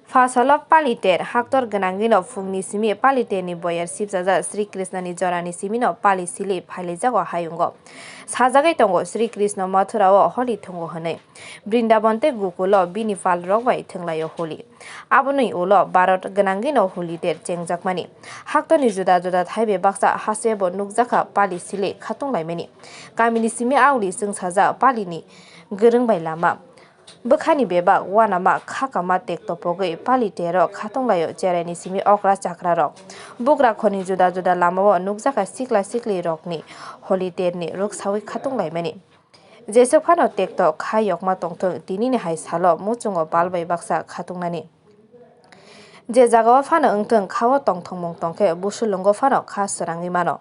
Fasalok paliter haktor ganangino fungni simi paliterni boyar sibjaja Sri Krishnani jorani simino pali sili phailejago hayungo sajagai tongo Sri Krishna mathurao holi thungo hane Brindaban Gukulo bini fal rokbai thunglayo holi aboni ulo Bharat ganangino holi ter chengjakmani haktorni juda juda thaibe baksa hasebo nukjaka pali sili khatunglai kamini simi auli sungsaja palini gorongbai lama Bukhani beba wanama khakama tektopogai palitero khatonglayo jereni simi okra chakra rok bugra khoni juda juda lamao nukjaka sikla sikli rokni holiterni ruksawi khatonglai jesok phano tekto khayokma tongthong tinini hai salo muchungo balbai baksa khatongnani je jagao phano ungthong khawo tongthongmung tongkhe busulungo phano kha srangi mano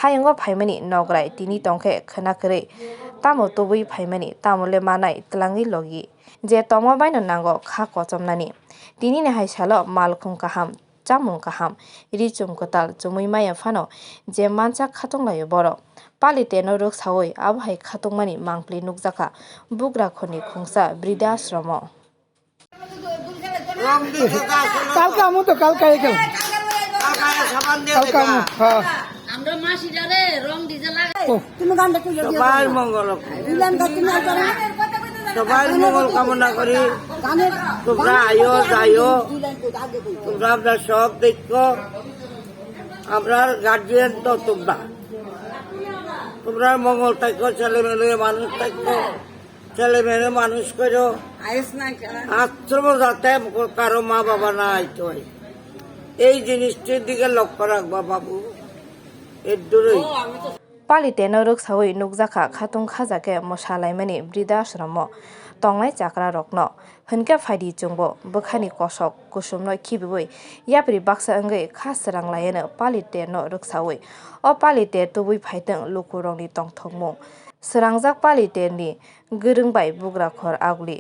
hayungo phaimani nograi tini tongkhe khnakrei tamo tobui phaimani tamole manai tlangi logi je tomo baino nango kha kochomnani tinini hai salo malkhung kaham chamung kaham richum kotal chumui maya phano je mancha khatonglayo boro paliteno ruksawoi abo hai khatongmani mangpli nukjaka bugra khoni khungsa bridashramo কালকা আমু তো কালকা এখানে কালকা আমু হ্যাঁ আমরা মাসিটারে রং দিতে লাগাই তুমি গানটা কি সবার মঙ্গল দিলাম কা তুমি করে সবার মঙ্গল কামনা করি তোমরা আয়ো যাইও তোমরা আমরা সব দেখো আমরা গার্জিয়ান তো তোমরা মঙ্গল থাকো ছেলে মেয়ে মানুষ থাকো ছেলে মেয়ে মানুষ করো আশ্রম যাতে কারো মা বাবা না আইতে হয় এই জিনিসটির দিকে লক্ষ্য রাখবা বাবু এর দূরেই Paliteno ruksawoi nukjaka khatung khajake mosalaimani bridashramo tonglai chakra rokno hunka phaidi chungbo bukhani kosok kusumno khibiboi yapri baksa angai khasrang layeno paliteno ruksawoi o paliter tubui phaiteng lukurongni tongthokmung srangjak paliterni gorongbai bugra khor aguli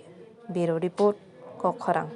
biro report kokkhorang